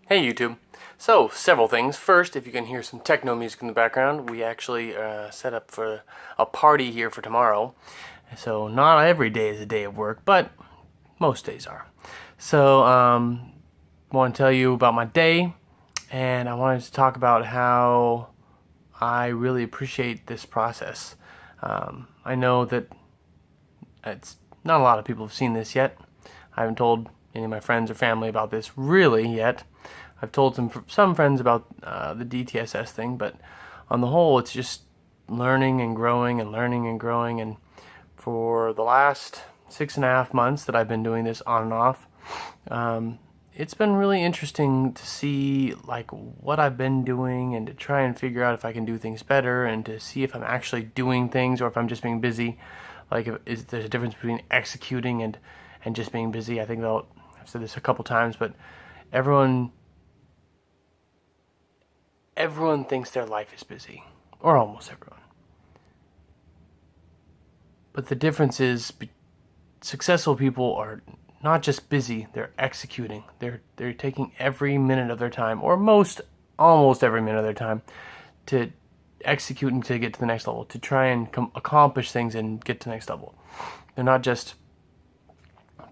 Hey YouTube. So, several things. First, if you can hear some techno music in the background, we actually set up for a party here for tomorrow. So, not every day is a day of work, but most days are. So, I want to tell you about my day, and I wanted to talk about how I really appreciate this process. I know that it's not a lot of people have seen this yet. I haven't told any of my friends or family about this really yet. I've told some friends about the DTSS thing, but on the whole, it's just learning and growing and learning and growing. And for the last 6.5 months that I've been doing this on and off, it's been really interesting to see like what I've been doing and to try and figure out if I can do things better and to see if I'm actually doing things or if I'm just being busy. Like, is there's a difference between executing and just being busy. I think I've said this a couple times, but everyone thinks their life is busy, or almost everyone. But the difference is successful people are not just busy, they're executing. They're taking every minute of their time, or almost every minute of their time, to execute and to get to the next level, to try and accomplish things and get to the next level. They're not just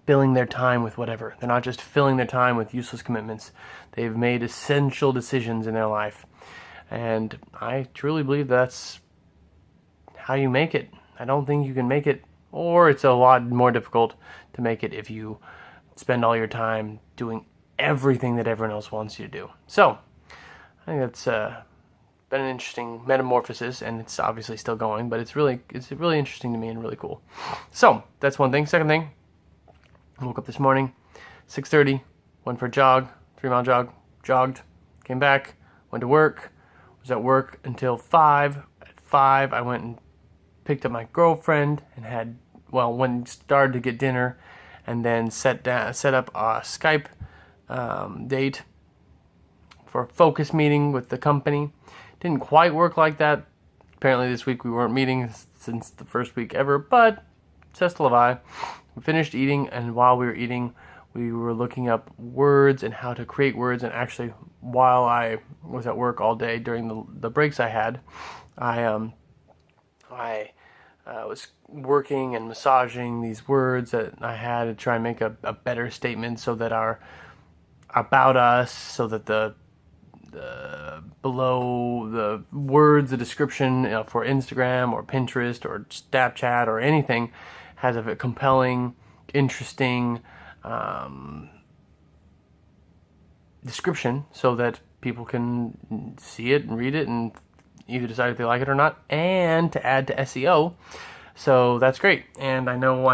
filling their time with whatever. They're not just filling their time with useless commitments. They've made essential decisions in their life. And I truly believe that's how you make it. I don't think you can make it, or it's a lot more difficult to make it if you spend all your time doing everything that everyone else wants you to do. So, I think that's been an interesting metamorphosis, and it's obviously still going, but it's really interesting to me and really cool. So, that's one thing. Second thing, I woke up this morning, 6:30, went for a jog, 3-mile jog, jogged, came back, went to work, was at work until 5. At 5, I went and picked up my girlfriend and started to get dinner, and then set up a Skype date for a focus meeting with the company. Didn't quite work like that. Apparently this week we weren't meeting since the first week ever, but c'est la vie. We finished eating, and while we were eating, we were looking up words and how to create words. And actually, while I was at work all day during the breaks I had, I was working and massaging these words that I had to try and make a better statement, so that our about us, so that the below the words, the description for Instagram or Pinterest or Snapchat or anything has a compelling, interesting description, so that people can see it and read it and either decide if they like it or not, and to add to SEO. So that's great. And I know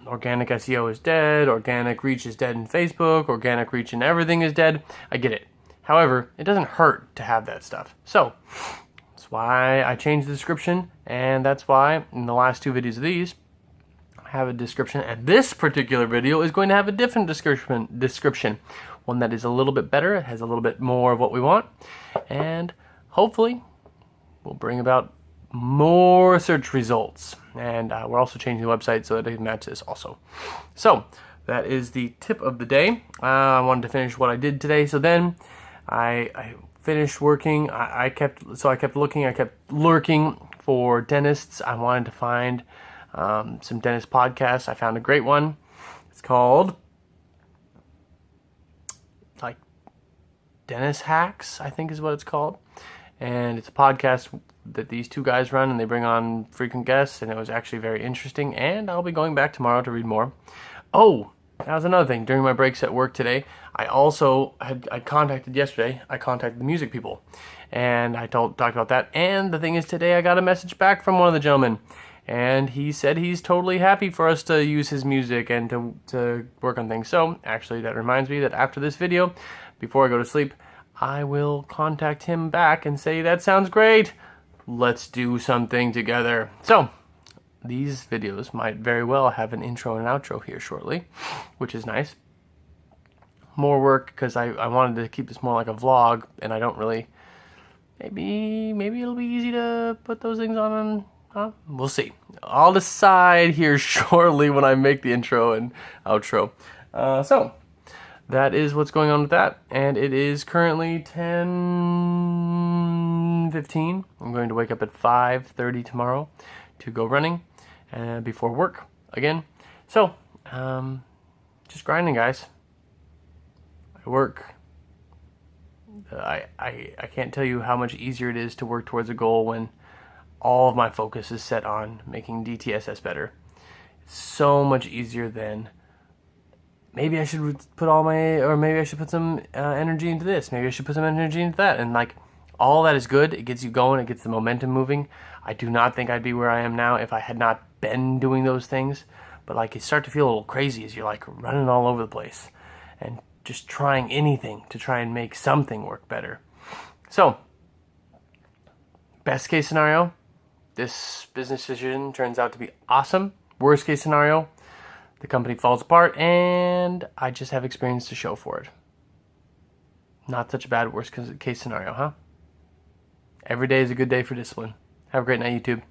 organic SEO is dead, organic reach is dead in Facebook, organic reach in everything is dead. I get it. However, it doesn't hurt to have that stuff. So that's why I changed the description, and that's why in the last 2 videos of these I have a description, and this particular video is going to have a different description, one that is a little bit better. It has a little bit more of what we want, and hopefully will bring about more search results. And we're also changing the website so that it can match this also. So that is the tip of the day. I wanted to finish what I did today. So then I finished working. I kept looking. I kept lurking for dentists. I wanted to find some dentist podcasts. I found a great one. It's called like Dentist Hacks, I think is what it's called. And it's a podcast that these 2 guys run, and they bring on frequent guests, and it was actually very interesting, and I'll be going back tomorrow to read more. Oh, that was another thing. During my breaks at work today, I contacted the music people, and I talked about that. And the thing is, today I got a message back from one of the gentlemen, and he said he's totally happy for us to use his music and to work on things. So actually, that reminds me that after this video, before I go to sleep, I will contact him back and say, that sounds great, let's do something together. So these videos might very well have an intro and outro here shortly, which is nice. More work, because I wanted to keep this more like a vlog, and I don't really, maybe it'll be easy to put those things on. We'll see. I'll decide here shortly when I make the intro and outro. So that is what's going on with that. And it is currently 10:15. I'm going to wake up at 5:30 tomorrow to go running before work again. So, just grinding, guys. I work. I can't tell you how much easier it is to work towards a goal when all of my focus is set on making DTSS better. It's so much easier than maybe I should put maybe I should put some energy into this. Maybe I should put some energy into that. And like, all that is good. It gets you going. It gets the momentum moving. I do not think I'd be where I am now if I had not been doing those things. But like, you start to feel a little crazy as you're like running all over the place and just trying anything to try and make something work better. So, best case scenario, this business decision turns out to be awesome. Worst case scenario, the company falls apart and I just have experience to show for it. Not such a bad worst case scenario, huh? Every day is a good day for discipline. Have a great night, YouTube.